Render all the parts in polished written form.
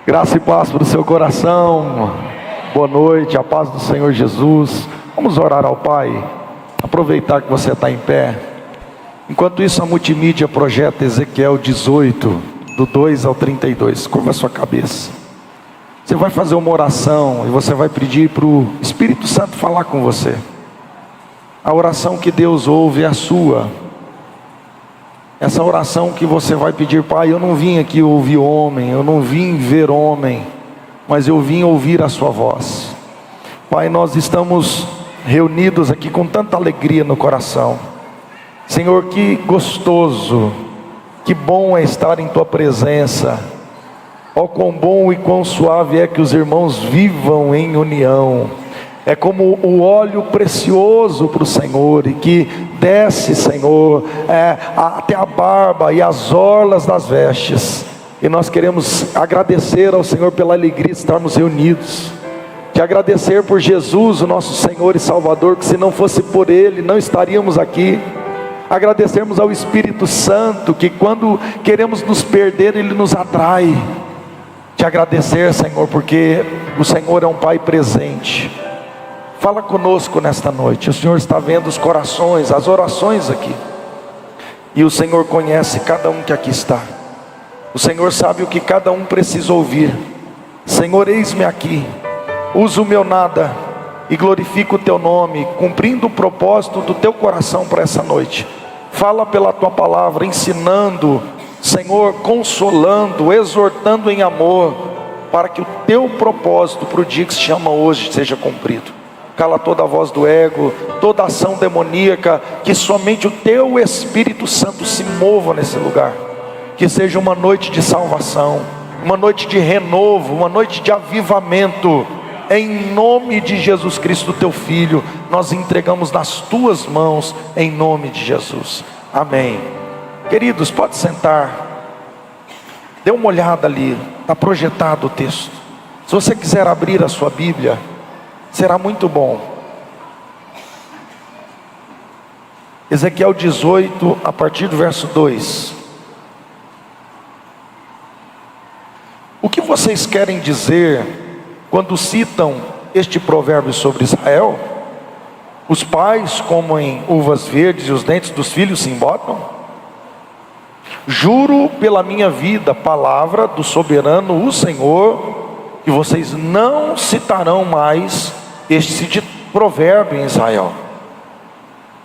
Graça e paz para o seu coração. Boa noite, a paz do Senhor Jesus. Vamos orar ao Pai. Aproveitar que você está em pé. Enquanto isso, a multimídia projeta Ezequiel 18, do 2 ao 32. Curva a sua cabeça. Você vai fazer uma oração e você vai pedir para o Espírito Santo falar com você. A oração que Deus ouve é a sua. Essa oração que você vai pedir: Pai, eu não vim aqui ouvir homem, eu não vim ver homem, mas eu vim ouvir a sua voz. Pai, nós estamos reunidos aqui com tanta alegria no coração. Senhor, que gostoso, que bom é estar em tua presença. Ó, quão bom e quão suave é que os irmãos vivam em união. É como o óleo precioso para o Senhor, e que desce, Senhor, até a barba e as orlas das vestes. E nós queremos agradecer ao Senhor pela alegria de estarmos reunidos. Te agradecer por Jesus, o nosso Senhor e Salvador, que se não fosse por Ele, não estaríamos aqui. Agradecermos ao Espírito Santo, que quando queremos nos perder, Ele nos atrai. Te agradecer, Senhor, porque o Senhor é um Pai presente. Fala conosco nesta noite. O Senhor está vendo os corações, as orações aqui, e o Senhor conhece cada um que aqui está. O Senhor sabe o que cada um precisa ouvir. Senhor, eis-me aqui, usa o meu nada e glorifica o teu nome, cumprindo o propósito do teu coração para essa noite. Fala pela tua palavra, ensinando, Senhor, consolando, exortando em amor, para que o teu propósito para o dia que se chama hoje seja cumprido. Cala toda a voz do ego, toda ação demoníaca, que somente o teu Espírito Santo se mova nesse lugar. Que seja uma noite de salvação, uma noite de renovo, uma noite de avivamento. Em nome de Jesus Cristo, teu Filho, nós entregamos nas tuas mãos, em nome de Jesus, amém. Queridos, pode sentar. Dê uma olhada ali, está projetado o texto. Se você quiser abrir a sua Bíblia, será muito bom. Ezequiel 18, a partir do verso 2. O que vocês querem dizer quando citam este provérbio sobre Israel? Os pais comem uvas verdes e os dentes dos filhos se embotam? Juro pela minha vida, palavra do soberano, o Senhor, que vocês não citarão mais este provérbio em Israel,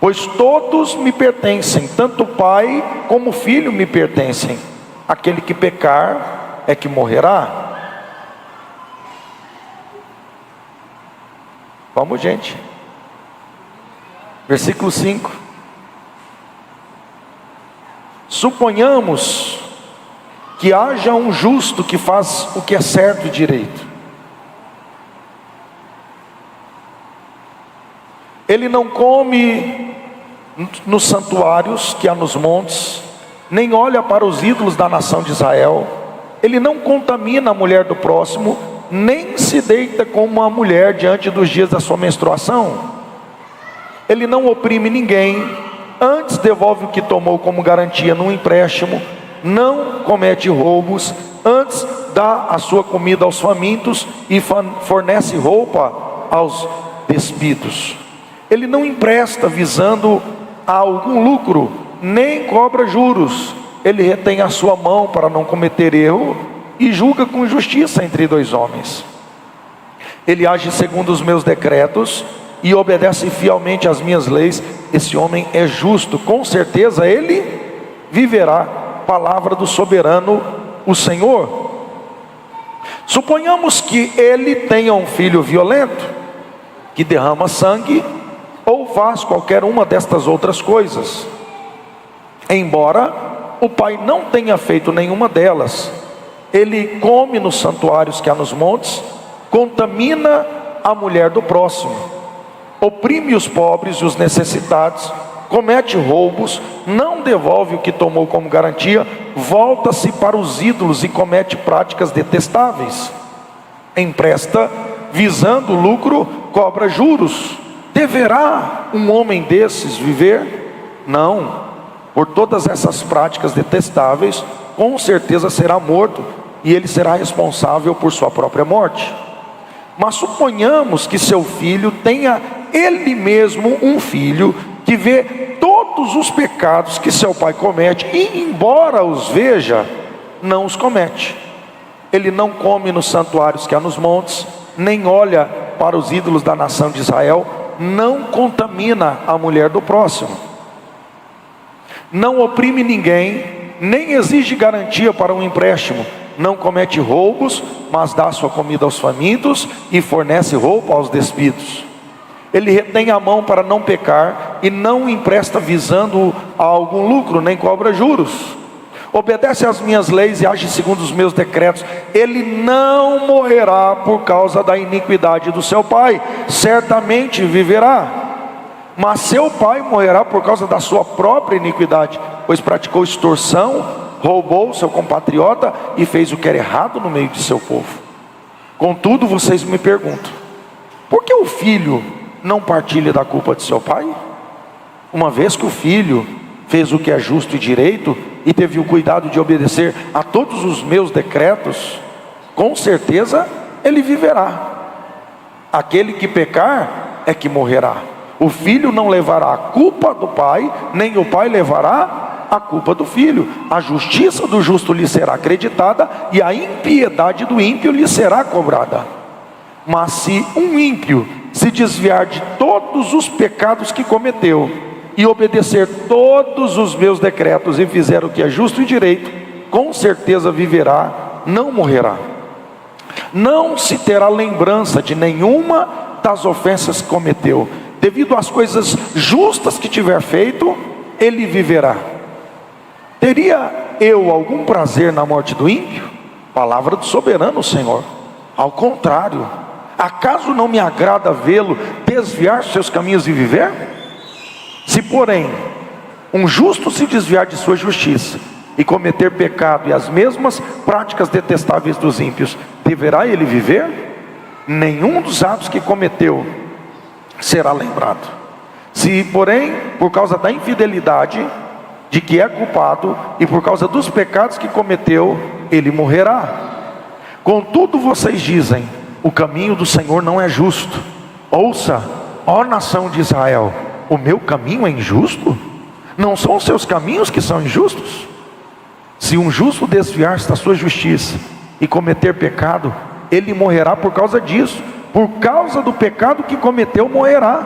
pois todos me pertencem, tanto o pai como o filho me pertencem. Aquele que pecar é que morrerá. Vamos, gente. Versículo 5. Suponhamos que haja um justo que faz o que é certo e direito. Ele não come nos santuários que há nos montes, nem olha para os ídolos da nação de Israel. Ele não contamina a mulher do próximo, nem se deita com uma mulher diante dos dias da sua menstruação. Ele não oprime ninguém, antes devolve o que tomou como garantia num empréstimo. Não comete roubos, antes dá a sua comida aos famintos e fornece roupa aos despidos. Ele não empresta visando a algum lucro, nem cobra juros. Ele retém a sua mão para não cometer erro e julga com justiça entre dois homens. Ele age segundo os meus decretos e obedece fielmente às minhas leis. Esse homem é justo, com certeza ele viverá. Palavra do soberano, o Senhor. Suponhamos que ele tenha um filho violento, que derrama sangue, ou faz qualquer uma destas outras coisas. Embora o pai não tenha feito nenhuma delas, ele come nos santuários que há nos montes, contamina a mulher do próximo, oprime os pobres e os necessitados, comete roubos, não devolve o que tomou como garantia, volta-se para os ídolos e comete práticas detestáveis, empresta visando lucro, cobra juros. Deverá um homem desses viver? Não. Por todas essas práticas detestáveis, com certeza será morto. e ele será responsável por sua própria morte. Mas suponhamos que seu filho tenha ele mesmo um filho que vê todos os pecados que seu pai comete, e embora os veja, não os comete. Ele não come nos santuários que há nos montes, nem olha para os ídolos da nação de Israel, não contamina a mulher do próximo, não oprime ninguém, nem exige garantia para um empréstimo, não comete roubos, mas dá sua comida aos famintos e fornece roupa aos despidos. Ele retém a mão para não pecar e não empresta visando a algum lucro, nem cobra juros. Obedece às minhas leis e age segundo os meus decretos. Ele não morrerá por causa da iniquidade do seu pai, certamente viverá. Mas seu pai morrerá por causa da sua própria iniquidade, pois praticou extorsão, roubou seu compatriota e fez o que era errado no meio de seu povo. Contudo, vocês me perguntam: por que o filho não partilha da culpa de seu pai? Uma vez que o filho fez o que é justo e direito e teve o cuidado de obedecer a todos os meus decretos, com certeza ele viverá. Aquele que pecar é que morrerá. O filho não levará a culpa do pai, nem o pai levará a culpa do filho. A justiça do justo lhe será acreditada e a impiedade do ímpio lhe será cobrada. Mas se um ímpio se desviar de todos os pecados que cometeu e obedecer todos os meus decretos e fizer o que é justo e direito, com certeza viverá, não morrerá. Não se terá lembrança de nenhuma das ofensas que cometeu. Devido às coisas justas que tiver feito, ele viverá. Teria eu algum prazer na morte do ímpio? Palavra do soberano Senhor. Ao contrário, acaso não me agrada vê-lo desviar seus caminhos e viver? Se porém um justo se desviar de sua justiça e cometer pecado e as mesmas práticas detestáveis dos ímpios, deverá ele viver? Nenhum dos atos que cometeu será lembrado. Se porém por causa da infidelidade de que é culpado e por causa dos pecados que cometeu, ele morrerá. Contudo vocês dizem: o caminho do Senhor não é justo. Ouça, ó nação de Israel, o meu caminho é injusto? Não são os seus caminhos que são injustos? Se um justo desviar-se da sua justiça e cometer pecado, ele morrerá por causa disso. Por causa do pecado que cometeu, morrerá.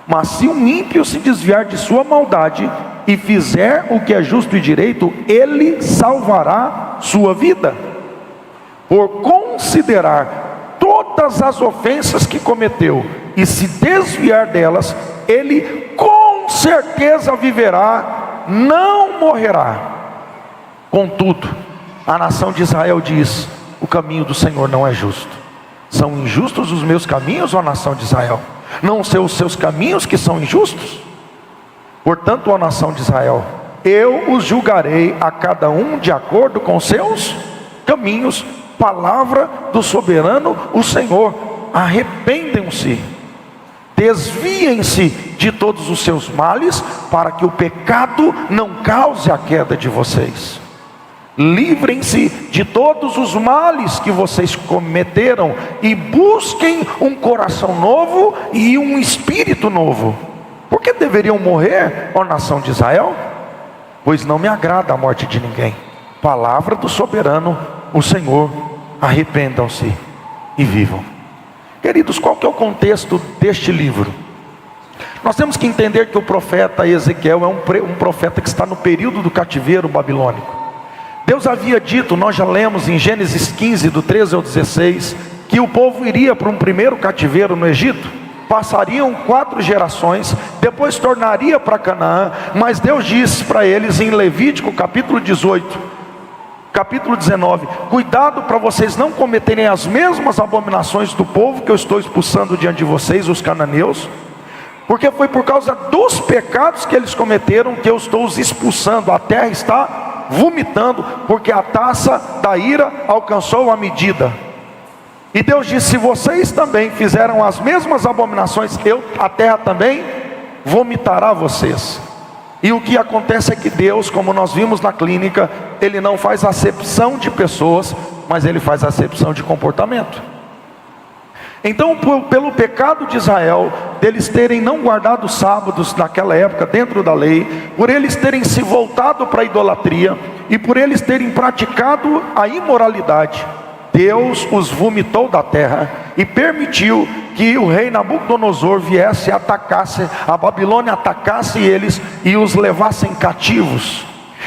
Mas se um ímpio se desviar de sua maldade e fizer o que é justo e direito, ele salvará sua vida. Por considerar todas as ofensas que cometeu e se desviar delas, ele com certeza viverá, não morrerá. Contudo, a nação de Israel diz: o caminho do Senhor não é justo. São injustos os meus caminhos, ó nação de Israel? Não são os seus caminhos que são injustos? Portanto, ó nação de Israel, eu os julgarei a cada um de acordo com seus caminhos. Palavra do soberano o Senhor. Arrependam-se, desviem-se de todos os seus males, para que o pecado não cause a queda de vocês. Livrem-se de todos os males que vocês cometeram e busquem um coração novo e um espírito novo. Por que deveriam morrer, ó nação de Israel? Pois não me agrada a morte de ninguém. Palavra do soberano o Senhor. Arrependam-se e vivam. Queridos, qual que é o contexto deste livro? Nós temos que entender que o profeta Ezequiel é um profeta que está no período do cativeiro babilônico. Deus havia dito, nós já lemos em Gênesis 15, do 13 ao 16, que o povo iria para um primeiro cativeiro no Egito, passariam 4 gerações, depois tornaria para Canaã, mas Deus disse para eles em Levítico capítulo 18, capítulo 19, cuidado para vocês não cometerem as mesmas abominações do povo que eu estou expulsando diante de vocês, os cananeus, porque foi por causa dos pecados que eles cometeram que eu estou os expulsando. A terra está vomitando, porque a taça da ira alcançou a medida. E Deus disse: se vocês também fizeram as mesmas abominações, a terra também vomitará vocês. E o que acontece é que Deus, como nós vimos na clínica, Ele não faz acepção de pessoas, mas Ele faz acepção de comportamento. Então, pelo pecado de Israel, deles terem não guardado os sábados naquela época dentro da lei, por eles terem se voltado para a idolatria e por eles terem praticado a imoralidade, Deus os vomitou da terra e permitiu que o rei Nabucodonosor viesse e atacasse, a Babilônia atacasse eles e os levassem cativos.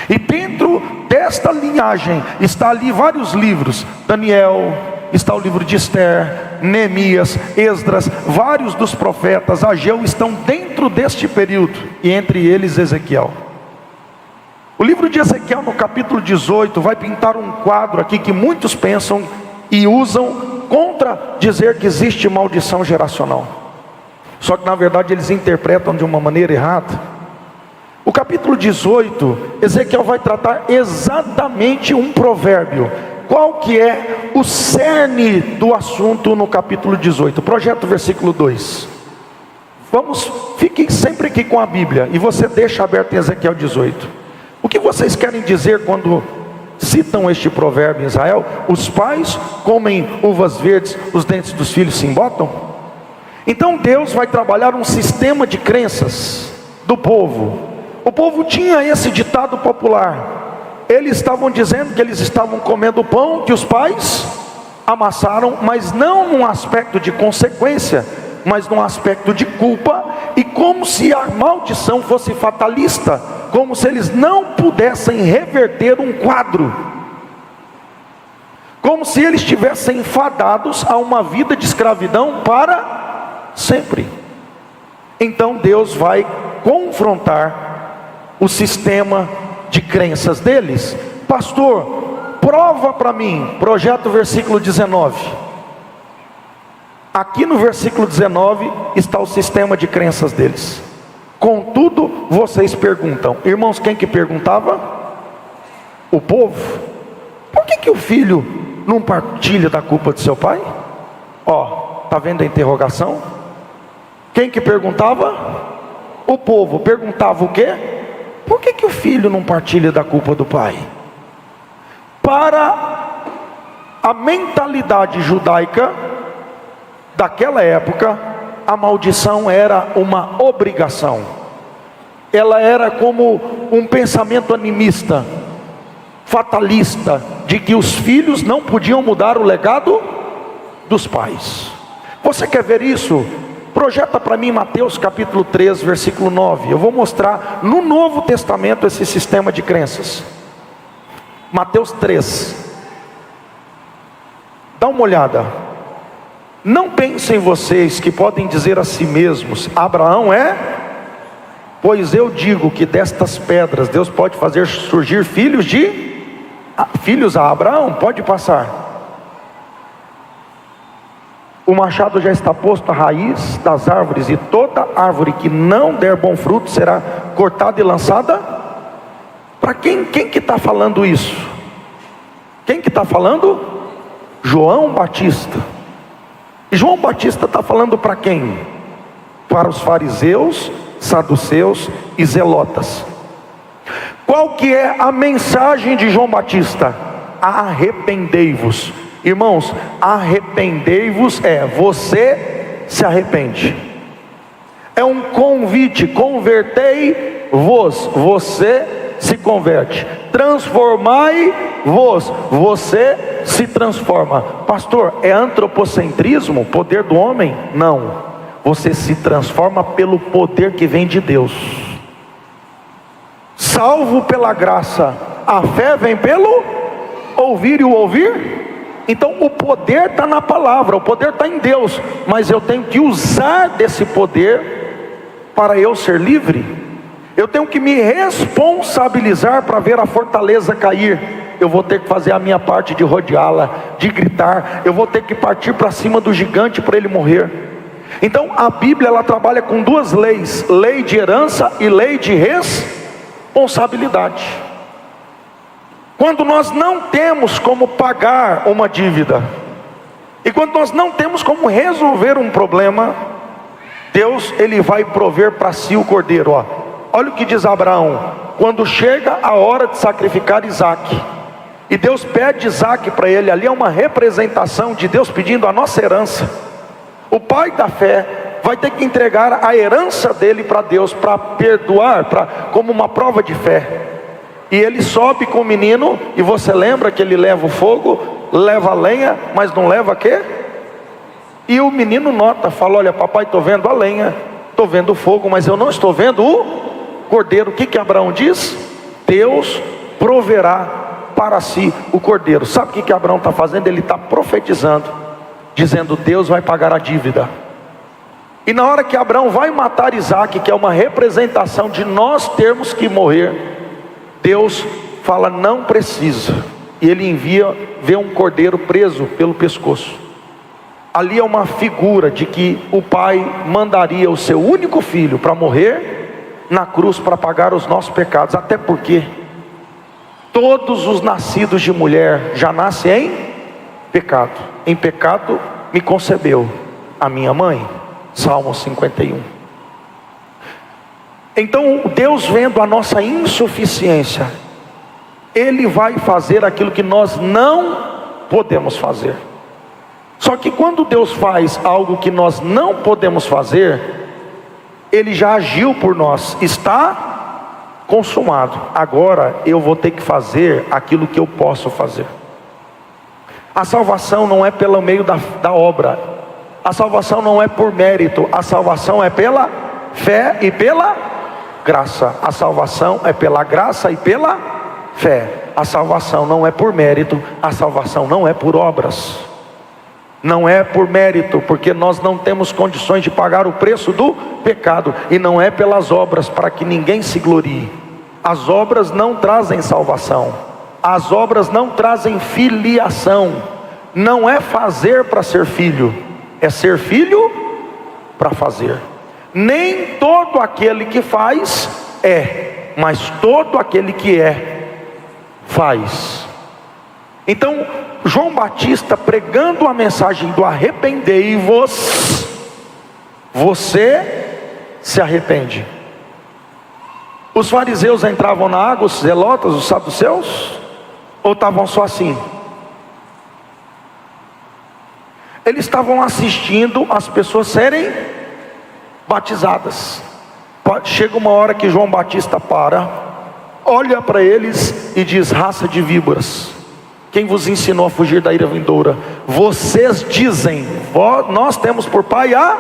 E dentro desta linhagem está ali vários livros: Daniel, está o livro de Esther, Neemias, Esdras, vários dos profetas, Ageu, estão dentro deste período, e entre eles Ezequiel. O livro de Ezequiel, no capítulo 18, vai pintar um quadro aqui que muitos pensam e usam contra dizer que existe maldição geracional. Só que na verdade eles interpretam de uma maneira errada. O capítulo 18, Ezequiel vai tratar exatamente um provérbio. Qual que é o cerne do assunto no capítulo 18? Projeta o versículo 2. Fiquem sempre aqui com a Bíblia, e você deixa aberto em Ezequiel 18. O que vocês querem dizer quando citam este provérbio em Israel? Os pais comem uvas verdes, os dentes dos filhos se embotam? Então Deus vai trabalhar um sistema de crenças do povo. O povo tinha esse ditado popular. Eles estavam dizendo que eles estavam comendo pão que os pais amassaram, mas não num aspecto de consequência, mas num aspecto de culpa, e como se a maldição fosse fatalista, como se eles não pudessem reverter um quadro, como se eles estivessem fadados a uma vida de escravidão para sempre. Então Deus vai confrontar o sistema de crenças deles. Pastor, prova para mim. Projeta o versículo 19. Aqui no versículo 19 está o sistema de crenças deles. Contudo, vocês perguntam. Irmãos, quem que perguntava? O povo. Por que o filho não partilha da culpa de seu pai? Ó, tá vendo a interrogação? Quem que perguntava? O povo. Perguntava o quê? Por que o filho não partilha da culpa do pai? Para a mentalidade judaica daquela época, a maldição era uma obrigação. Ela era como um pensamento animista, fatalista, de que os filhos não podiam mudar o legado dos pais. Você quer ver isso? Projeta para mim Mateus capítulo 3, versículo 9. Eu vou mostrar no Novo Testamento esse sistema de crenças. Mateus 3. Dá uma olhada. Não pensem vocês que podem dizer a si mesmos: Abraão é? Pois eu digo que destas pedras Deus pode fazer surgir filhos a Abraão. Pode passar. O machado já está posto à raiz das árvores, e toda árvore que não der bom fruto será cortada e lançada. Para quem que está falando isso? Quem que está falando? João Batista. E João Batista está falando para quem? Para os fariseus, saduceus e zelotas. Qual que é a mensagem de João Batista? Arrependei-vos. Irmãos, arrependei-vos é você se arrepende. É um convite. Convertei-vos, você se converte. Transformai-vos, você se transforma. Pastor, é antropocentrismo, poder do homem? Não. Você se transforma pelo poder que vem de Deus. Salvo pela graça, a fé vem pelo ouvir, e o ouvir. Então o poder está na palavra, o poder está em Deus, mas eu tenho que usar desse poder para eu ser livre. Eu tenho que me responsabilizar para ver a fortaleza cair. Eu vou ter que fazer a minha parte de rodeá-la, de gritar. Eu vou ter que partir para cima do gigante para ele morrer. Então a Bíblia, ela trabalha com duas leis: lei de herança e lei de responsabilidade. Quando nós não temos como pagar uma dívida, e quando nós não temos como resolver um problema, Deus, ele vai prover para si o cordeiro. Olha o que diz Abraão: quando chega a hora de sacrificar Isaac, e Deus pede Isaac para ele, ali é uma representação de Deus pedindo a nossa herança. O pai da fé vai ter que entregar a herança dele para Deus, para perdoar, como uma prova de fé. E ele sobe com o menino, e você lembra que ele leva o fogo, leva a lenha, mas não leva o quê? E o menino nota, fala: olha papai, estou vendo a lenha, estou vendo o fogo, mas eu não estou vendo o cordeiro. O que Abraão diz? Deus proverá para si o cordeiro. Sabe o que Abraão está fazendo? Ele está profetizando, dizendo: Deus vai pagar a dívida. E na hora que Abraão vai matar Isaac, que é uma representação de nós termos que morrer, Deus fala: não precisa. E ele envia, vê um cordeiro preso pelo pescoço. Ali é uma figura de que o pai mandaria o seu único filho para morrer na cruz, para pagar os nossos pecados. Até porque todos os nascidos de mulher já nascem em pecado. Em pecado me concebeu a minha mãe. Salmo 51. Então Deus, vendo a nossa insuficiência, Ele vai fazer aquilo que nós não podemos fazer. Só que quando Deus faz algo que nós não podemos fazer, Ele já agiu por nós, está consumado. Agora eu vou ter que fazer aquilo que eu posso fazer. A salvação não é pelo meio da obra, a salvação não é por mérito, a salvação é pela fé e pela graça. A salvação é pela graça e pela fé. A salvação não é por mérito, a salvação não é por obras. Não é por mérito, porque nós não temos condições de pagar o preço do pecado. E não é pelas obras, para que ninguém se glorie. As obras não trazem salvação, as obras não trazem filiação. Não é fazer para ser filho, é ser filho para fazer. Nem todo aquele que faz é, mas todo aquele que é, faz. Então João Batista, pregando a mensagem do arrependei-vos, você se arrepende. Os fariseus entravam na água, os zelotas, os saduceus, ou estavam só assim? Eles estavam assistindo as pessoas serem batizadas. Chega uma hora que João Batista para, olha para eles e diz: raça de víboras, quem vos ensinou a fugir da ira vindoura? Vocês dizem, nós temos por pai a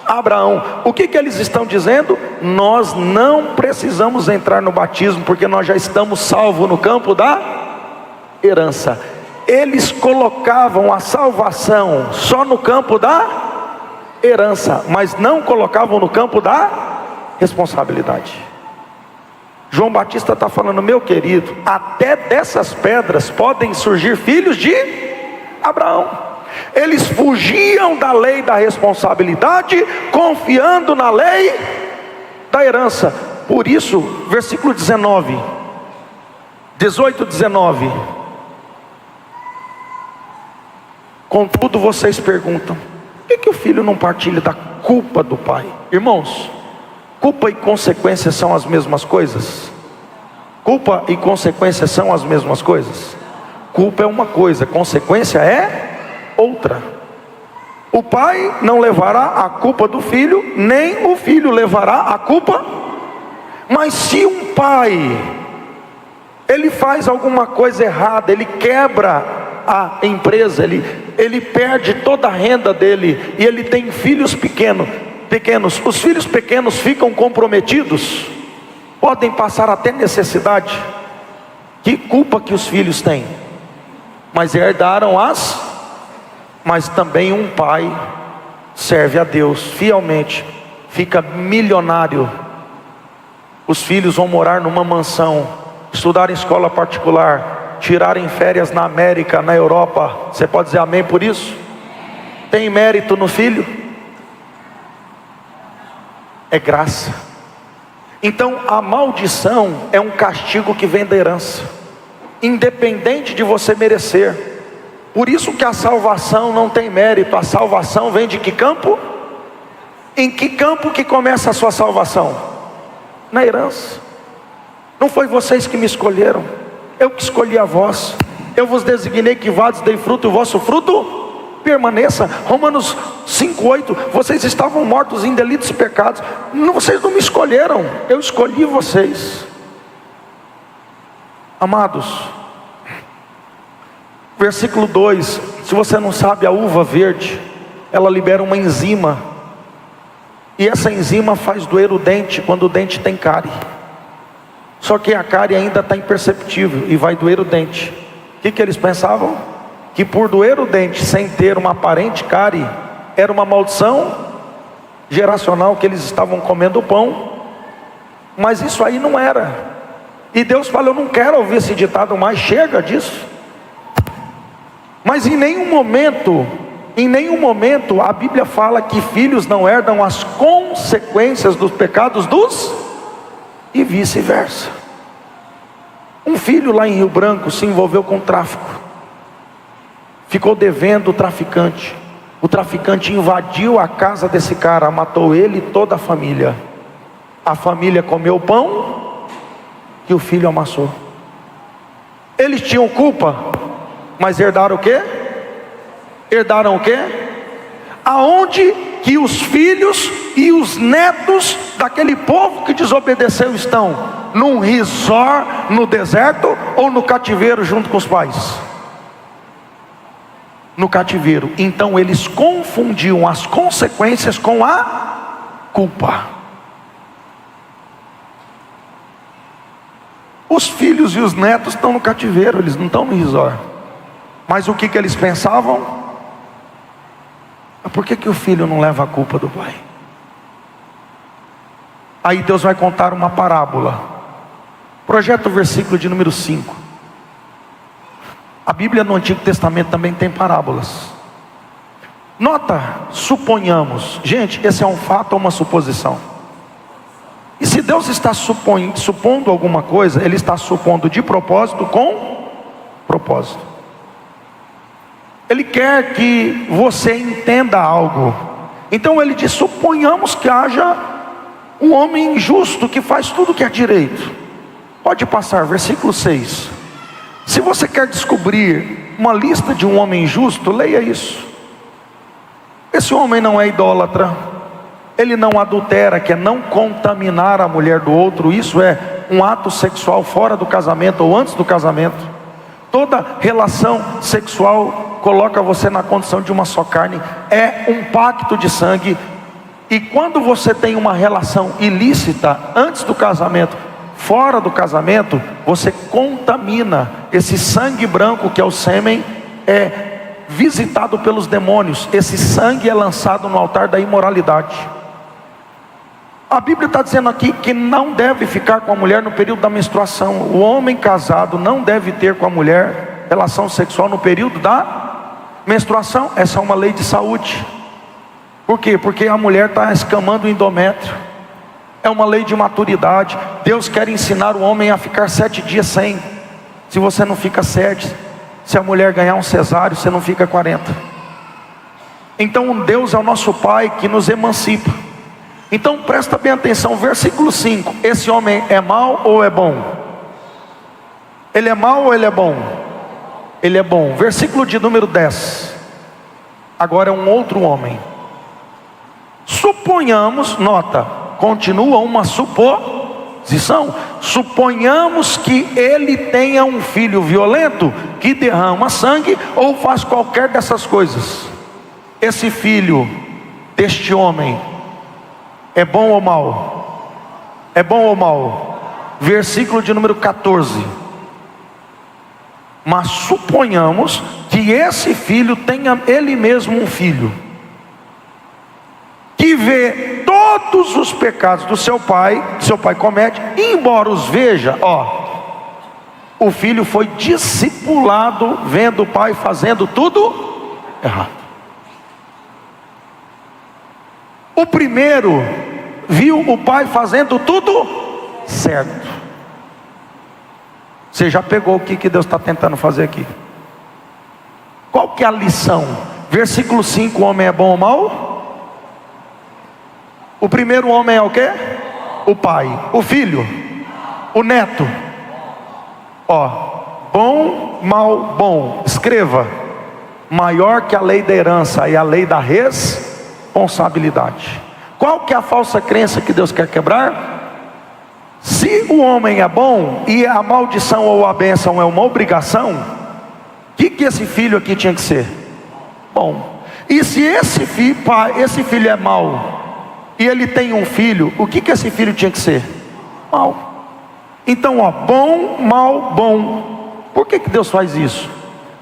Abraão. O que eles estão dizendo? Nós não precisamos entrar no batismo, porque nós já estamos salvos no campo da herança. Eles colocavam a salvação só no campo da herança, mas não colocavam no campo da responsabilidade. João Batista está falando: meu querido, até dessas pedras podem surgir filhos de Abraão. Eles fugiam da lei da responsabilidade, confiando na lei da herança. Por isso, versículo 18, 19. Contudo vocês perguntam: por que o filho não partilha da culpa do pai? Irmãos, culpa e consequência são as mesmas coisas? Culpa e consequência são as mesmas coisas? Culpa é uma coisa, consequência é outra. O pai não levará a culpa do filho, nem o filho levará a culpa. Mas se um pai, ele faz alguma coisa errada, ele quebra a empresa, ele perde toda a renda dele, e ele tem filhos pequenos, os filhos pequenos ficam comprometidos, podem passar até necessidade. Que culpa que os filhos têm? Mas herdaram mas também um pai serve a Deus fielmente, fica milionário, os filhos vão morar numa mansão, estudar em escola particular, tirarem férias na América, na Europa. Você pode dizer amém por isso? Tem mérito no filho? É graça. Então a maldição é um castigo que vem da herança, independente de você merecer. Por isso que a salvação não tem mérito. A salvação vem de que campo? Em que campo que começa a sua salvação? Na herança. Não foi vocês que me escolheram, eu que escolhi a vós. Eu vos designei que vades, dei fruto, e o vosso fruto permaneça. Romanos 5:8, vocês estavam mortos em delitos e pecados. Não, vocês não me escolheram, eu escolhi vocês. Amados, versículo 2, se você não sabe, a uva verde, ela libera uma enzima, e essa enzima faz doer o dente, quando o dente tem cárie. Só que a cárie ainda está imperceptível, e vai doer o dente. O que eles pensavam? Que por doer o dente, sem ter uma aparente cárie, era uma maldição geracional, que eles estavam comendo pão. Mas isso aí não era. E Deus fala: eu não quero ouvir esse ditado mais, chega disso. Mas em nenhum momento a Bíblia fala que filhos não herdam as consequências dos pecados dos, e vice-versa. Um filho lá em Rio Branco se envolveu com tráfico, ficou devendo o traficante. O traficante invadiu a casa desse cara, matou ele e toda a família. A família comeu o pão que o filho amassou. Eles tinham culpa, mas herdaram o quê? Herdaram o quê? Aonde que os filhos e os netos daquele povo que desobedeceu estão? Num resort no deserto ou no cativeiro junto com os pais? No cativeiro. Então eles confundiam as consequências com a culpa. Os filhos e os netos estão no cativeiro, eles não estão no resort. Mas o que eles pensavam? Por que o filho não leva a culpa do pai? Aí Deus vai contar uma parábola. Projeta o versículo de número 5. A Bíblia no Antigo Testamento também tem parábolas. Nota, suponhamos. Gente, esse é um fato ou uma suposição? E se Deus está supondo alguma coisa, Ele está supondo de propósito, com propósito. Ele quer que você entenda algo. Então Ele diz: suponhamos que haja um homem injusto que faz tudo que é direito. Pode passar, versículo 6. Se você quer descobrir uma lista de um homem justo, leia isso. Esse homem não é idólatra, ele não adultera, que é não contaminar a mulher do outro. Isso é um ato sexual fora do casamento ou antes do casamento. Toda relação sexual coloca você na condição de uma só carne, é um pacto de sangue. E quando você tem uma relação ilícita antes do casamento, fora do casamento, você contamina. Esse sangue branco que é o sêmen é visitado pelos demônios. Esse sangue é lançado no altar da imoralidade. A Bíblia está dizendo aqui que não deve ficar com a mulher no período da menstruação. O homem casado não deve ter com a mulher relação sexual no período da menstruação. Essa é uma lei de saúde. Por quê? Porque a mulher está escamando o endométrio. É uma lei de maturidade. Deus quer ensinar o homem a ficar 7 dias sem. Se você não fica 7, se a mulher ganhar um cesáreo, você não fica 40. Então Deus é o nosso Pai que nos emancipa. Então presta bem atenção, versículo 5. Esse homem é mau ou é bom? Ele é mau ou ele é bom? Ele é bom. Versículo de número 10. Agora é um outro homem. Suponhamos, nota, continua uma suposição. Suponhamos que ele tenha um filho violento, que derrama sangue ou faz qualquer dessas coisas. Esse filho deste homem é bom ou mau? É bom ou mau? Versículo de número 14. Mas suponhamos que esse filho tenha ele mesmo um filho, que vê todos os pecados do seu pai comete, embora os veja, o filho foi discipulado vendo o pai fazendo tudo errado. O primeiro viu o pai fazendo tudo certo. Você já pegou o que Deus está tentando fazer aqui? Qual que é a lição? Versículo 5, o homem é bom ou mau? O primeiro homem é o quê? O pai. O filho? O neto, ó, bom, mal, bom. Escreva: maior que a lei da herança e a lei da responsabilidade. Qual que é a falsa crença que Deus quer quebrar? Se o homem é bom e a maldição ou a bênção é uma obrigação, o que esse filho aqui tinha que ser? Bom. E se esse filho é mau e ele tem um filho, o que esse filho tinha que ser? Mau. Então, ó, bom, mal, bom. Por que Deus faz isso?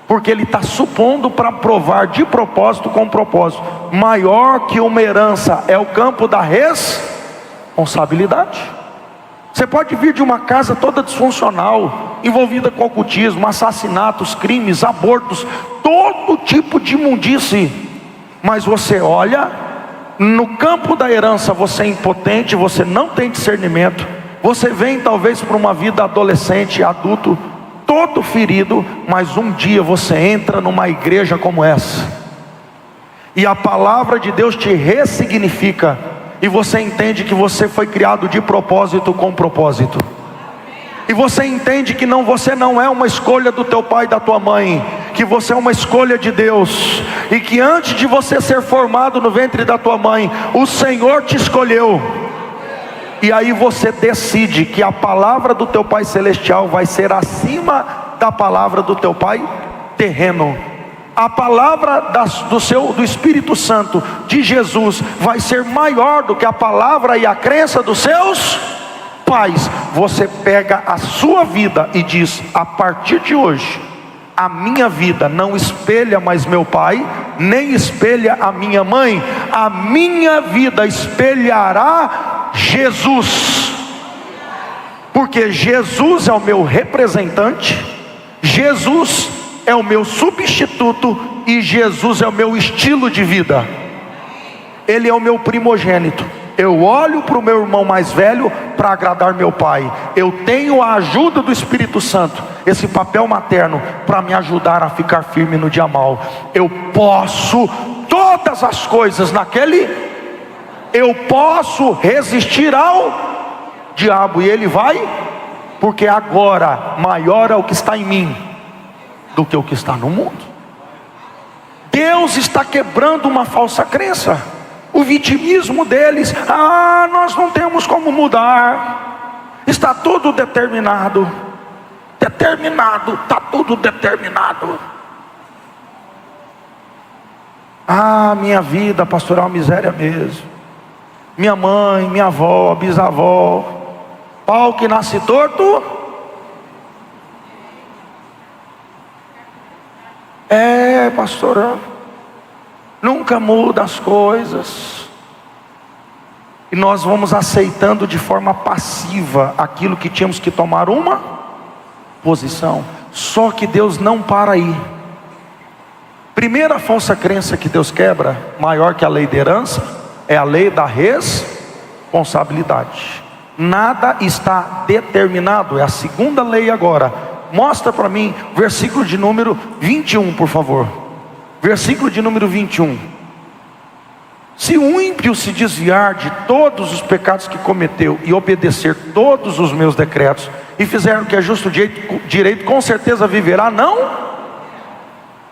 Porque Ele está supondo para provar de propósito com propósito. Maior que uma herança é o campo da responsabilidade. Você pode vir de uma casa toda disfuncional, envolvida com ocultismo, assassinatos, crimes, abortos, todo tipo de imundície, mas você olha, no campo da herança você é impotente, você não tem discernimento, você vem talvez para uma vida adolescente, adulto, todo ferido, mas um dia você entra numa igreja como essa, e a palavra de Deus te ressignifica, e você entende que você foi criado de propósito com propósito, e você entende que você não é uma escolha do teu pai e da tua mãe, que você é uma escolha de Deus, e que antes de você ser formado no ventre da tua mãe, o Senhor te escolheu. E aí você decide que a palavra do teu pai celestial vai ser acima da palavra do teu pai terreno. A palavra do Espírito Santo de Jesus vai ser maior do que a palavra e a crença dos seus pais. Você pega a sua vida e diz: a partir de hoje, a minha vida não espelha mais meu pai, nem espelha a minha mãe. A minha vida espelhará Jesus, porque Jesus é o meu representante, Jesus é o meu substituto, e Jesus é o meu estilo de vida. Ele é o meu primogênito. Eu olho para o meu irmão mais velho para agradar meu pai. Eu tenho a ajuda do Espírito Santo, esse papel materno, para me ajudar a ficar firme no dia mal. Eu posso todas as coisas eu posso resistir ao diabo, e ele vai, porque agora maior é o que está em mim do que o que está no mundo. Deus está quebrando uma falsa crença, o vitimismo deles: nós não temos como mudar, está tudo determinado, está tudo determinado. Minha vida pastoral miséria mesmo, minha mãe, minha avó, bisavó, pau que nasce torto, pastor, nunca muda as coisas, e nós vamos aceitando de forma passiva aquilo que tínhamos que tomar uma posição. Só que Deus não para aí. Primeira falsa crença que Deus quebra, maior que a lei da herança, é a lei da responsabilidade. Nada está determinado, é a segunda lei agora. Mostra para mim, versículo de número 21, por favor. Versículo de número 21. Se o ímpio se desviar de todos os pecados que cometeu e obedecer todos os meus decretos, e fizer o que é justo direito, com certeza viverá, não?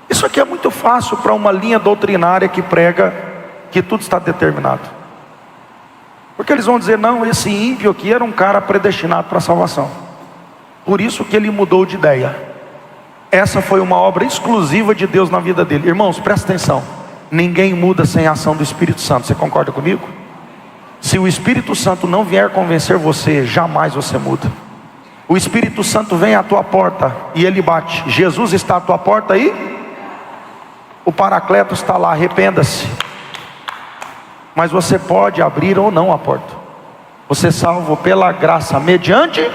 Isso aqui é muito fácil para uma linha doutrinária que prega que tudo está determinado, porque eles vão dizer: não, esse ímpio aqui era um cara predestinado para a salvação, por isso que ele mudou de ideia. Essa foi uma obra exclusiva de Deus na vida dele. Irmãos, presta atenção, ninguém muda sem a ação do Espírito Santo. Você concorda comigo? Se o Espírito Santo não vier convencer você, jamais você muda. O Espírito Santo vem à tua porta e ele bate. Jesus está à tua porta aí, o Paracletos está lá: arrependa-se. Mas você pode abrir ou não a porta. Você é salvo pela graça, mediante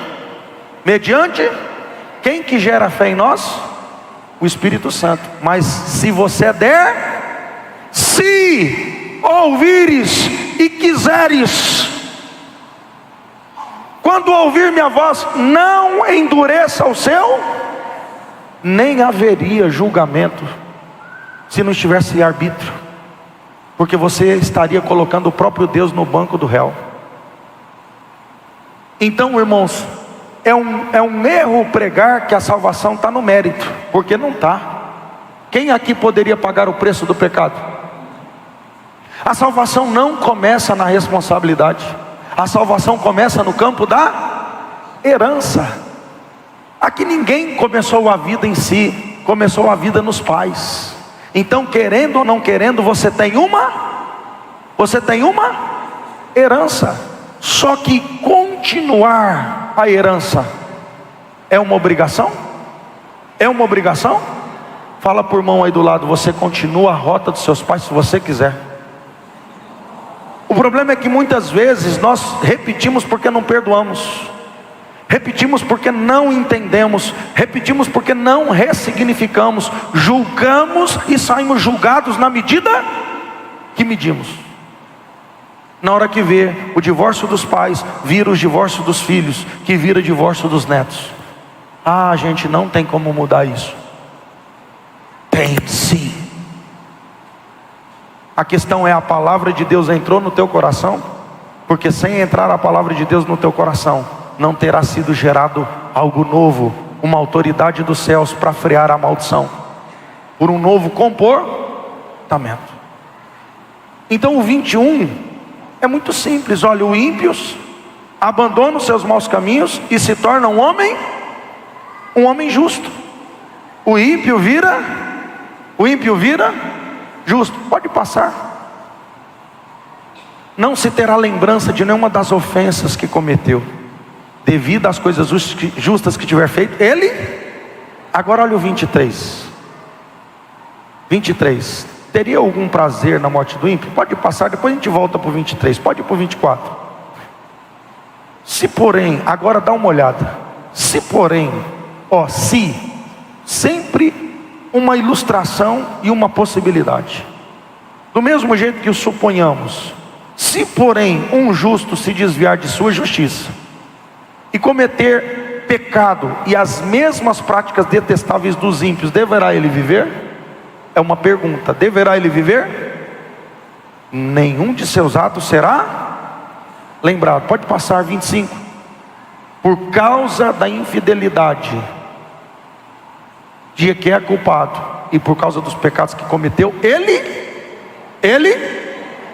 quem que gera fé em nós? O Espírito Santo. Mas se você se ouvires e quiseres, quando ouvir minha voz, não endureça o seu, nem haveria julgamento se não estivesse arbítrio, porque você estaria colocando o próprio Deus no banco do réu. Então, irmãos, É um erro pregar que a salvação está no mérito, porque não está. Quem aqui poderia pagar o preço do pecado? A salvação não começa na responsabilidade, a salvação começa no campo da herança. Aqui ninguém começou a vida em si, começou a vida nos pais. Então, querendo ou não querendo, você tem uma herança. Só que continuar a herança é uma obrigação? É uma obrigação? Fala por mão aí do lado, você continua a rota dos seus pais se você quiser. O problema é que muitas vezes nós repetimos porque não perdoamos, repetimos porque não entendemos, repetimos porque não ressignificamos, julgamos e saímos julgados na medida que medimos. Na hora que vê o divórcio dos pais, vira o divórcio dos filhos, que vira o divórcio dos netos. Ah, gente, não tem como mudar isso. Tem sim. A questão é, a palavra de Deus entrou no teu coração? Porque sem entrar a palavra de Deus no teu coração, não terá sido gerado algo novo, uma autoridade dos céus para frear a maldição, por um novo comportamento. Então o 21 é muito simples. Olha, o ímpios abandona os seus maus caminhos e se torna um homem justo. O ímpio vira justo. Pode passar. Não se terá lembrança de nenhuma das ofensas que cometeu, devido às coisas justas que tiver feito ele. Agora olha o 23. Teria algum prazer na morte do ímpio? Pode passar, depois a gente volta para o 23. Pode ir para o 24. Se porém, agora dá uma olhada. Se porém, sempre uma ilustração e uma possibilidade. Do mesmo jeito que o suponhamos. Se porém um justo se desviar de sua justiça e cometer pecado e as mesmas práticas detestáveis dos ímpios, deverá ele viver? É uma pergunta. Deverá ele viver? Nenhum de seus atos será lembrado. Pode passar 25. Por causa da infidelidade de que é culpado, e por causa dos pecados que cometeu, ele.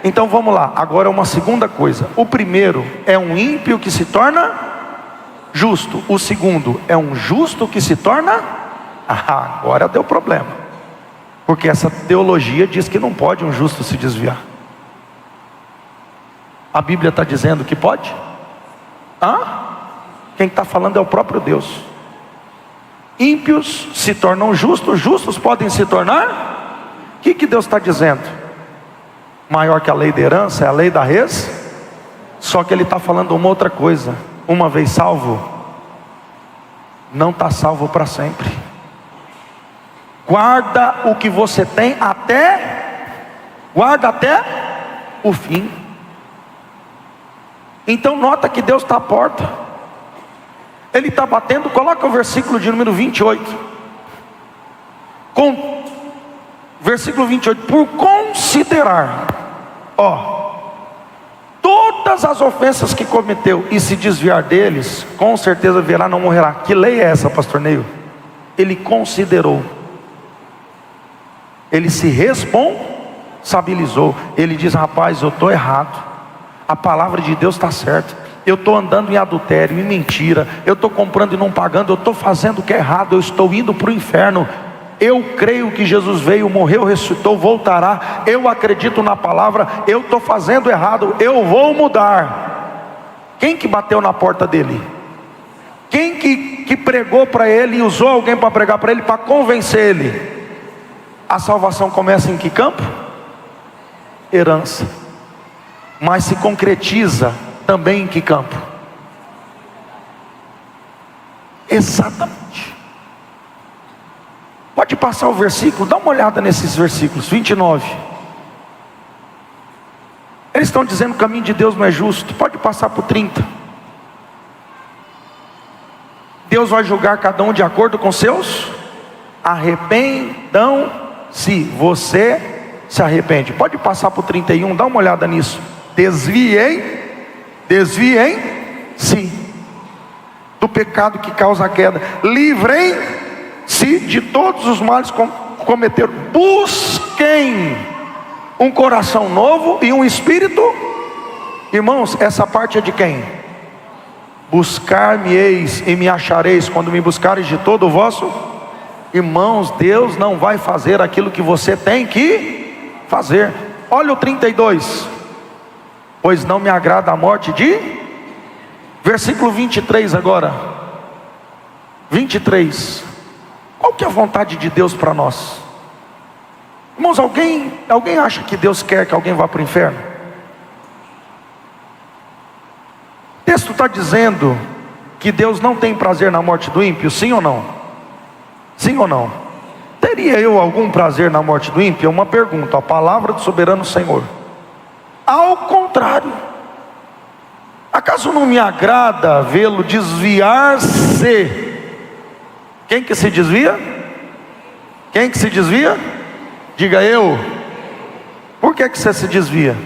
Então vamos lá, agora uma segunda coisa. O primeiro é um ímpio que se torna justo. O segundo é um justo que se torna. Agora deu problema, porque essa teologia diz que não pode um justo se desviar. A Bíblia está dizendo que pode? Quem está falando é o próprio Deus. Ímpios se tornam justos, justos podem se tornar. O que Deus está dizendo? Maior que a lei da herança é a lei da res. Só que Ele está falando uma outra coisa. Uma vez salvo, não está salvo para sempre. Guarda o que você tem guarda até o fim. Então nota que Deus está à porta. Ele está batendo. Coloca o versículo de número 28. Versículo 28. Por considerar todas as ofensas que cometeu e se desviar deles, com certeza verá, não morrerá. Que lei é essa, pastor Neil? Ele considerou. Ele se responsabilizou. Ele diz: rapaz, eu estou errado. A palavra de Deus está certa. Eu estou andando em adultério, em mentira. Eu estou comprando e não pagando. Eu estou fazendo o que é errado. Eu estou indo para o inferno. Eu creio que Jesus veio, morreu, ressuscitou, voltará. Eu acredito na palavra. Eu estou fazendo errado. Eu vou mudar. Quem que bateu na porta dele? Quem que pregou para ele e usou alguém para pregar para ele, para convencer ele? A salvação começa em que campo? Herança. Mas se concretiza também em que campo? Exatamente. Pode passar o versículo, dá uma olhada nesses versículos. 29. Eles estão dizendo que o caminho de Deus não é justo. Pode passar para o 30. Deus vai julgar cada um de acordo com seus arrependam-se. Você se arrepende. Pode passar para o 31, dá uma olhada nisso. Desviem-se. do pecado que causa a queda. Livrem-se de todos os males que cometeram. Busquem um coração novo e um espírito. Irmãos, essa parte é de quem? Buscar-me-eis e me achareis quando me buscareis de todo o vosso. Irmãos, Deus não vai fazer aquilo que você tem que fazer. Olha o 32. Pois não me agrada a morte de... Versículo 23 agora. 23. Qual que é a vontade de Deus para nós? Irmãos, alguém acha que Deus quer que alguém vá para o inferno? O texto está dizendo que Deus não tem prazer na morte do ímpio, sim ou não? Sim ou não? Teria eu algum prazer na morte do ímpio? É uma pergunta, a palavra do soberano Senhor. Ao contrário, acaso não me agrada vê-lo desviar-se? Quem que se desvia? Quem que se desvia? Diga eu. Por que você se desvia?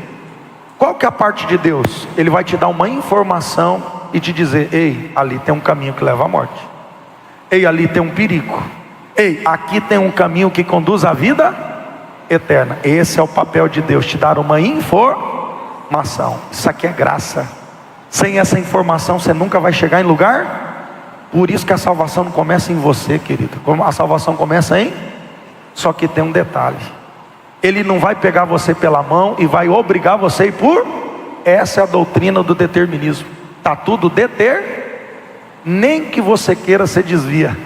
Qual que é a parte de Deus? Ele vai te dar uma informação e te dizer: ei, ali tem um caminho que leva à morte. Ei, ali tem um perigo. Ei, aqui tem um caminho que conduz à vida eterna. Esse é o papel de Deus, te dar uma informação. Isso aqui é graça. Sem essa informação você nunca vai chegar em lugar. Por isso que a salvação não começa em você, querido. A salvação começa em... Só que tem um detalhe. Ele não vai pegar você pela mão e vai obrigar você a ir por... Essa é a doutrina do determinismo. Está tudo nem que você queira, você desvia.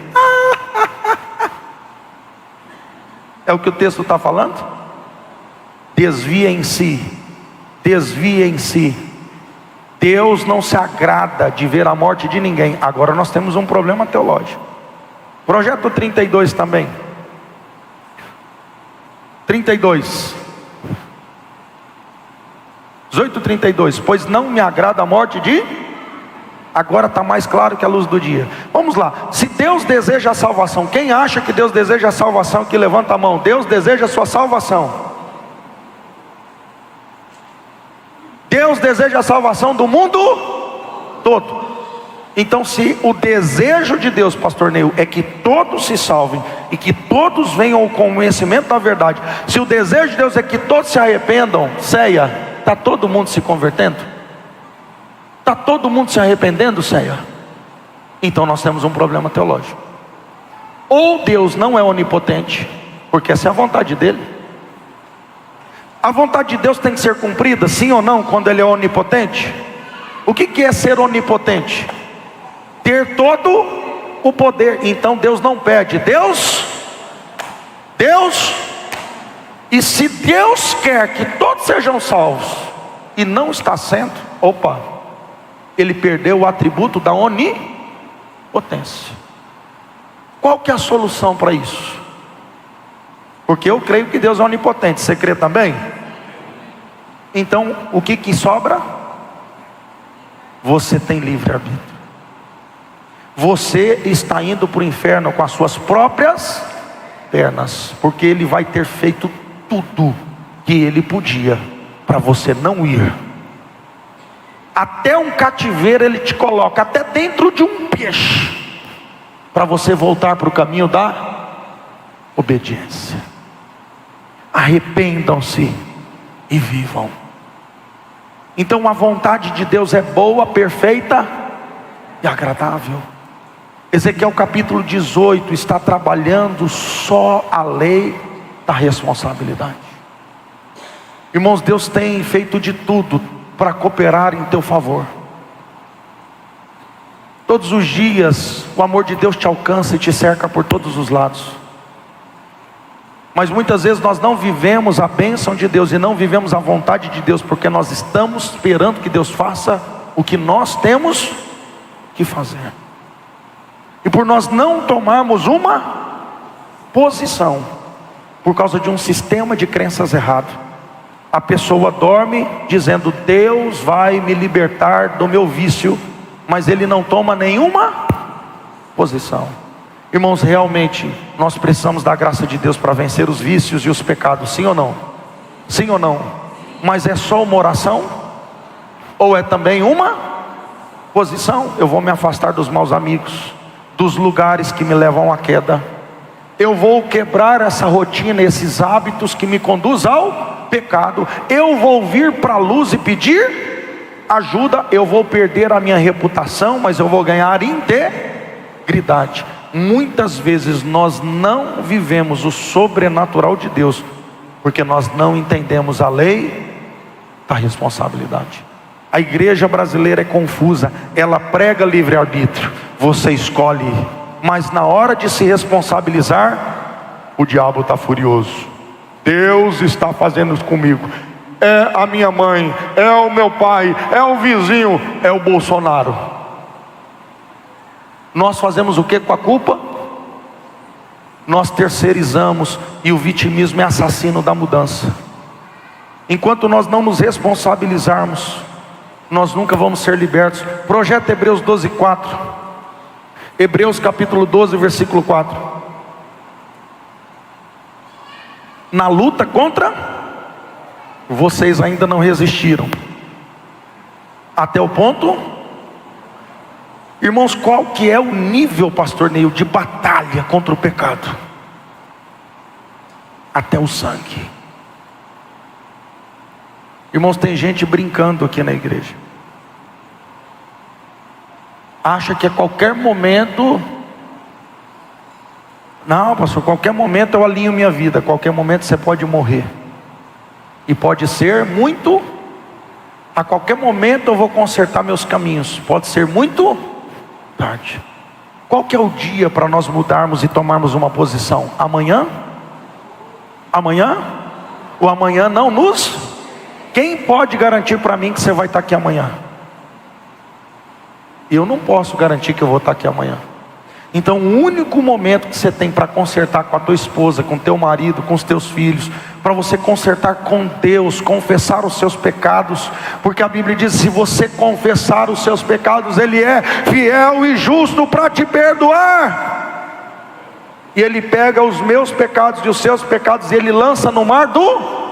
É o que o texto está falando? Desviem-se. Desviem-se. Deus não se agrada de ver a morte de ninguém. Agora nós temos um problema teológico. Projeto 32 também. 32. 18:32. Pois não me agrada a morte de... Agora está mais claro que a luz do dia. Vamos lá. Se Deus deseja a salvação, quem acha que Deus deseja a salvação, que levanta a mão? Deus deseja a sua salvação. Deus deseja a salvação do mundo todo. Então, se o desejo de Deus, pastor Neil, é que todos se salvem e que todos venham ao conhecimento da verdade, se o desejo de Deus é que todos se arrependam, ceia, está todo mundo se convertendo? Está todo mundo se arrependendo, ceia? Então nós temos um problema teológico. Ou Deus não é onipotente, porque essa é a vontade dele. A vontade de Deus tem que ser cumprida, sim ou não, quando ele é onipotente? O que é ser onipotente? Ter todo o poder. Então Deus não pede, Deus, e se Deus quer que todos sejam salvos e não está sendo, ele perdeu o atributo da onipotência. Qual que é a solução para isso? Porque eu creio que Deus é onipotente, você crê também? Então o que sobra? Você tem livre-arbítrio. Você está indo para o inferno com as suas próprias pernas, porque ele vai ter feito tudo que ele podia para você não ir. Até um cativeiro ele te coloca, até dentro de um peixe, para você voltar para o caminho da obediência. Arrependam-se e vivam. Então a vontade de Deus é boa, perfeita e agradável. Ezequiel capítulo 18 está trabalhando só a lei da responsabilidade. Irmãos, Deus tem feito de tudo para cooperar em teu favor. Todos os dias o amor de Deus te alcança e te cerca por todos os lados. Mas muitas vezes nós não vivemos a bênção de Deus e não vivemos a vontade de Deus, porque nós estamos esperando que Deus faça o que nós temos que fazer. E por nós não tomarmos uma posição, por causa de um sistema de crenças errado, a pessoa dorme dizendo: Deus vai me libertar do meu vício, mas ele não toma nenhuma posição. Irmãos, realmente nós precisamos da graça de Deus para vencer os vícios e os pecados, sim ou não? Sim ou não? Mas é só uma oração? Ou é também uma posição, eu vou me afastar dos maus amigos, dos lugares que me levam à queda. Eu vou quebrar essa rotina, esses hábitos que me conduzem ao pecado. Eu vou vir para a luz e pedir ajuda. Eu vou perder a minha reputação, mas eu vou ganhar integridade. Muitas vezes nós não vivemos o sobrenatural de Deus, porque nós não entendemos a lei da responsabilidade. A igreja brasileira é confusa, ela prega livre-arbítrio, você escolhe, mas na hora de se responsabilizar, o diabo está furioso. Deus está fazendo isso comigo, é a minha mãe, é o meu pai, é o vizinho, é o Bolsonaro. Nós fazemos o que com a culpa? Nós terceirizamos, e o vitimismo é assassino da mudança. Enquanto nós não nos responsabilizarmos, nós nunca vamos ser libertos. Projeto Hebreus 12:4. Hebreus capítulo 12, versículo 4. Na luta contra, vocês ainda não resistiram até o ponto. Irmãos, qual que é o nível, pastor Neil, de batalha contra o pecado? Até o sangue. Irmãos, tem gente brincando aqui na igreja, acha que a qualquer momento, não pastor, qualquer momento eu alinho minha vida. A qualquer momento você pode morrer, e pode ser muito, a qualquer momento eu vou consertar meus caminhos, pode ser muito tarde. Qual que é o dia para nós mudarmos e tomarmos uma posição? Amanhã? Amanhã? O amanhã não nos... Quem pode garantir para mim que você vai estar aqui amanhã? Eu não posso garantir que eu vou estar aqui amanhã. Então o único momento que você tem para consertar com a tua esposa, com o teu marido, com os teus filhos, para você consertar com Deus, confessar os seus pecados, porque a Bíblia diz: se você confessar os seus pecados, Ele é fiel e justo para te perdoar. E Ele pega os meus pecados e os seus pecados, e Ele lança no mar do...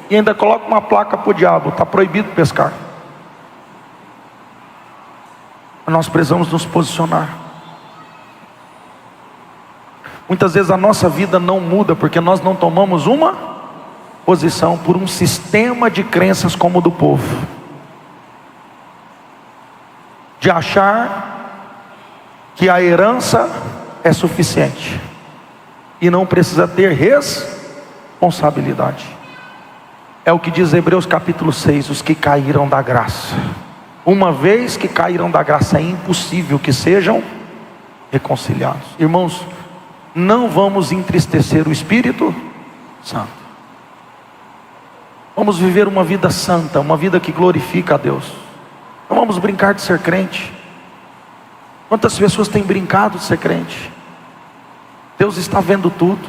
E ainda coloca uma placa para o diabo: está proibido pescar. Nós precisamos nos posicionar. Muitas vezes a nossa vida não muda porque nós não tomamos uma posição, por um sistema de crenças como o do povo, de achar que a herança é suficiente e não precisa ter responsabilidade. É o que diz Hebreus capítulo 6, os que caíram da graça. Uma vez que caíram da graça, é impossível que sejam reconciliados. Irmãos, não vamos entristecer o Espírito Santo. Vamos viver uma vida santa, uma vida que glorifica a Deus. Não vamos brincar de ser crente. Quantas pessoas têm brincado de ser crente? Deus está vendo tudo.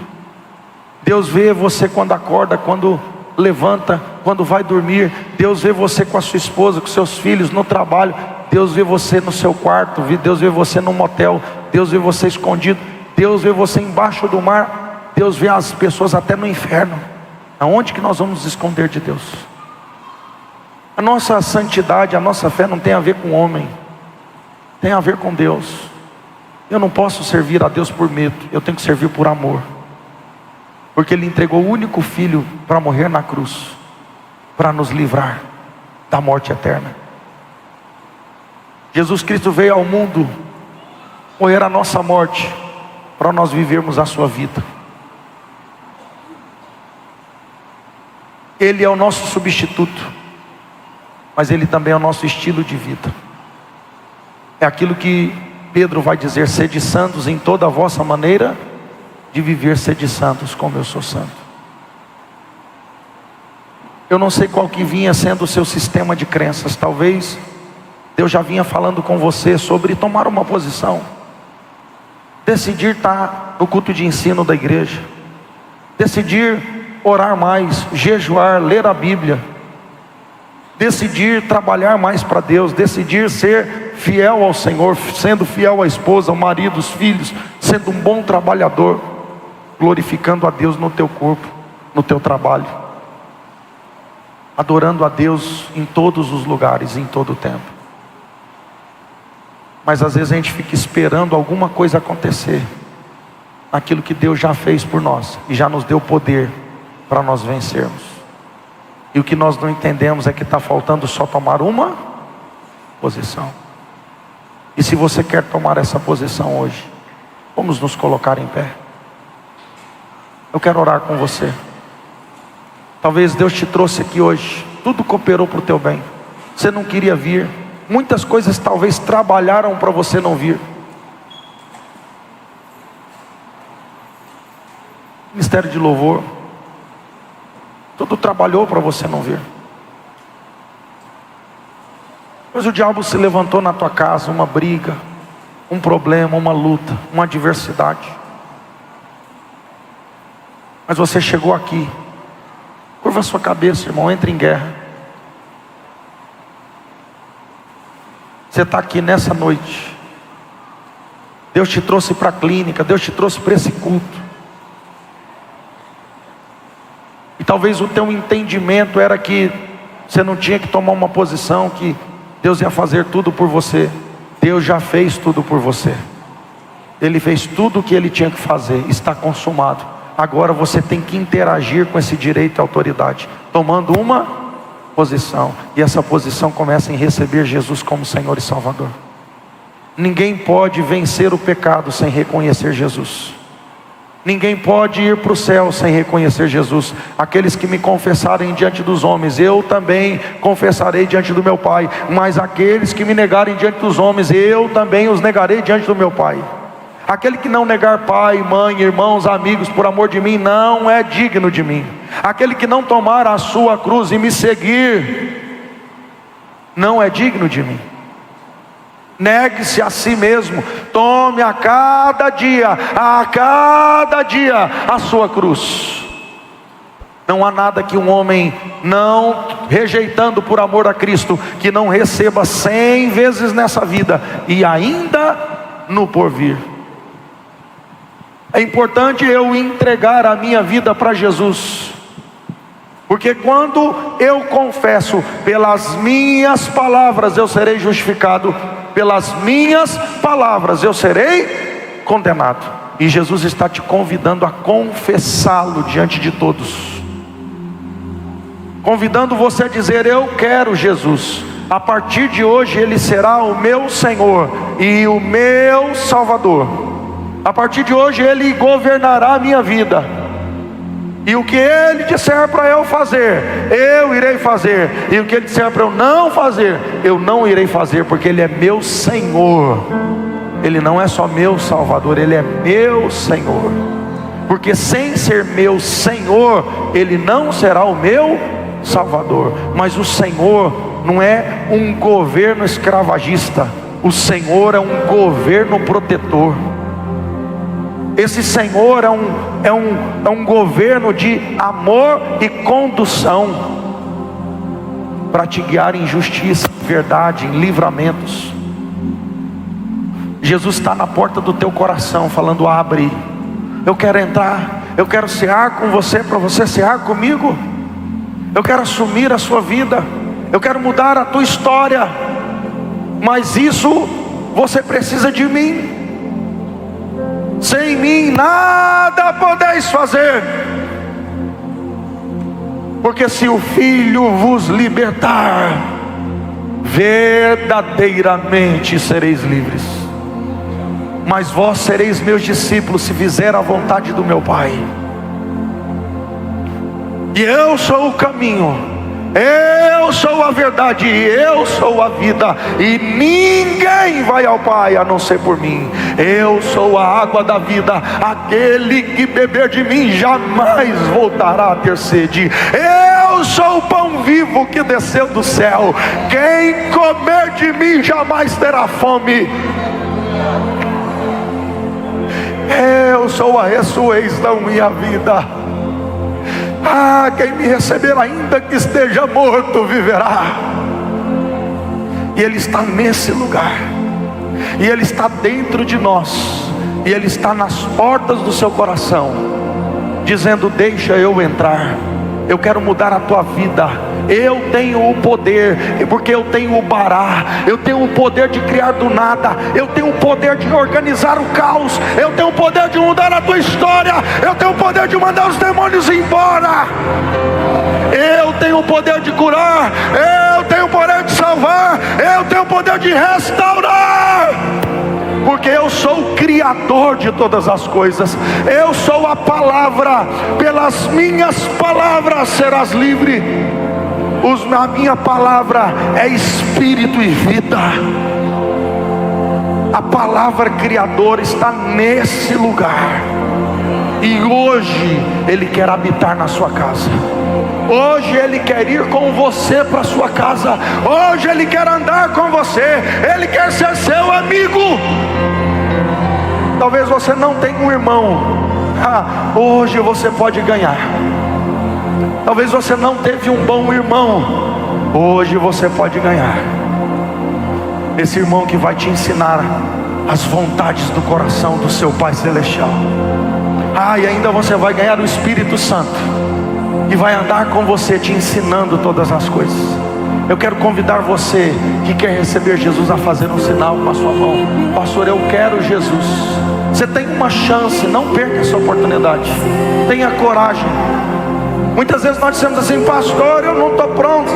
Deus vê você quando acorda, quando levanta, quando vai dormir. Deus vê você com a sua esposa, com seus filhos, no trabalho. Deus vê você no seu quarto, Deus vê você no motel, Deus vê você escondido, Deus vê você embaixo do mar, Deus vê as pessoas até no inferno. Aonde que nós vamos nos esconder de Deus? A nossa santidade, a nossa fé não tem a ver com o homem, tem a ver com Deus. Eu não posso servir a Deus por medo, eu tenho que servir por amor, porque Ele entregou o único Filho para morrer na cruz, para nos livrar da morte eterna. Jesus Cristo veio ao mundo morrer a nossa morte, para nós vivermos a sua vida. Ele é o nosso substituto, mas Ele também é o nosso estilo de vida. É aquilo que Pedro vai dizer: sede santos em toda a vossa maneira de viver, sede santos como eu sou santo. Eu não sei qual que vinha sendo o seu sistema de crenças. Talvez Deus já vinha falando com você sobre tomar uma posição, decidir estar no culto de ensino da igreja, decidir orar mais, jejuar, ler a Bíblia, decidir trabalhar mais para Deus, decidir ser fiel ao Senhor, sendo fiel à esposa, ao marido, aos filhos, sendo um bom trabalhador, glorificando a Deus no teu corpo, no teu trabalho, adorando a Deus em todos os lugares, em todo o tempo. Mas às vezes a gente fica esperando alguma coisa acontecer, aquilo que Deus já fez por nós e já nos deu poder para nós vencermos. E o que nós não entendemos é que está faltando só tomar uma posição. E se você quer tomar essa posição hoje, vamos nos colocar em pé. Eu quero orar com você. Talvez Deus te trouxe aqui hoje, tudo cooperou para o teu bem, você não queria vir, muitas coisas talvez trabalharam para você não vir. Ministério de louvor, tudo trabalhou para você não vir. Mas o diabo se levantou na tua casa, uma briga, um problema, uma luta, uma adversidade. Mas você chegou aqui, curva a sua cabeça, irmão, entre em guerra. Você está aqui nessa noite. Deus te trouxe para a clínica, Deus te trouxe para esse culto. E talvez o teu entendimento era que você não tinha que tomar uma posição, que Deus ia fazer tudo por você. Deus já fez tudo por você. Ele fez tudo o que Ele tinha que fazer, está consumado. Agora você tem que interagir com esse direito e autoridade, tomando uma posição. E essa posição começa em receber Jesus como Senhor e Salvador. Ninguém pode vencer o pecado sem reconhecer Jesus. Ninguém pode ir para o céu sem reconhecer Jesus. Aqueles que me confessarem diante dos homens, eu também confessarei diante do meu Pai. Mas aqueles que me negarem diante dos homens, eu também os negarei diante do meu Pai. Aquele que não negar pai, mãe, irmãos, amigos, por amor de mim, não é digno de mim. Aquele que não tomar a sua cruz e me seguir, não é digno de mim. Negue-se a si mesmo, tome a cada dia a sua cruz. Não há nada que um homem não rejeitando por amor a Cristo, que não receba 100 vezes nessa vida e ainda no porvir. É importante eu entregar a minha vida para Jesus, porque quando eu confesso, pelas minhas palavras eu serei justificado, pelas minhas palavras eu serei condenado. E Jesus está te convidando a confessá-lo diante de todos, convidando você a dizer: eu quero Jesus. A partir de hoje Ele será o meu Senhor e o meu Salvador. A partir de hoje Ele governará a minha vida, e o que Ele disser para eu fazer, eu irei fazer, e o que Ele disser para eu não fazer, eu não irei fazer, porque Ele é meu Senhor. Ele não é só meu Salvador, Ele é meu Senhor. Porque sem ser meu Senhor, Ele não será o meu Salvador. Mas o Senhor não é um governo escravagista, o Senhor é um governo protetor. Esse Senhor é um governo de amor e condução, para te guiar em justiça, em verdade, em livramentos. Jesus está na porta do teu coração falando: abre, eu quero entrar, eu quero cear com você, para você cear comigo. Eu quero assumir a sua vida, eu quero mudar a tua história, mas isso você precisa de mim. Sem mim nada podeis fazer, porque se o Filho vos libertar, verdadeiramente sereis livres. Mas vós sereis meus discípulos se fizer a vontade do meu Pai. E eu sou o caminho, eu sou a verdade, eu sou a vida, e ninguém vai ao Pai a não ser por mim. Eu sou a água da vida, aquele que beber de mim jamais voltará a ter sede. Eu sou o pão vivo que desceu do céu, quem comer de mim jamais terá fome. Eu sou a ressurreição e a vida. Quem me receber, ainda que esteja morto, viverá. E Ele está nesse lugar, e Ele está dentro de nós, e Ele está nas portas do seu coração, dizendo: deixa eu entrar, eu quero mudar a tua vida, Eu tenho o poder, porque eu tenho o Bará, eu tenho o poder de criar do nada, eu tenho o poder de organizar o caos, eu tenho o poder de mudar a tua história, eu tenho o poder de mandar os demônios embora, eu tenho o poder de curar, eu tenho o poder de salvar, eu tenho o poder de restaurar, porque eu sou o Criador de todas as coisas. Eu sou a palavra, pelas minhas palavras serás livre. A minha palavra é espírito e vida. A palavra criadora está nesse lugar, e hoje Ele quer habitar na sua casa. Hoje Ele quer ir com você para a sua casa. Hoje Ele quer andar com você. Ele quer ser seu amigo. Talvez você não tenha um irmão. Hoje você pode ganhar. Talvez você não teve um bom irmão. Hoje você pode ganhar esse irmão que vai te ensinar as vontades do coração do seu Pai Celestial. E ainda você vai ganhar o Espírito Santo, que vai andar com você, te ensinando todas as coisas. Eu quero convidar você que quer receber Jesus a fazer um sinal com a sua mão. Pastor, eu quero Jesus. Você tem uma chance, não perca essa oportunidade. Tenha coragem. Muitas vezes nós dizemos assim: pastor, eu não estou pronto.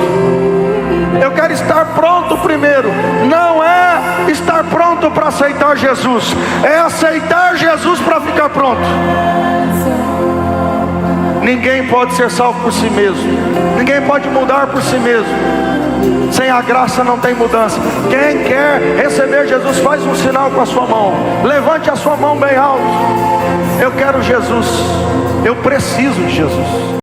Eu quero estar pronto primeiro. Não é estar pronto para aceitar Jesus, é aceitar Jesus para ficar pronto. Ninguém pode ser salvo por si mesmo. Ninguém pode mudar por si mesmo. Sem a graça não tem mudança. Quem quer receber Jesus, faz um sinal com a sua mão. Levante a sua mão bem alto. Eu quero Jesus. Eu preciso de Jesus.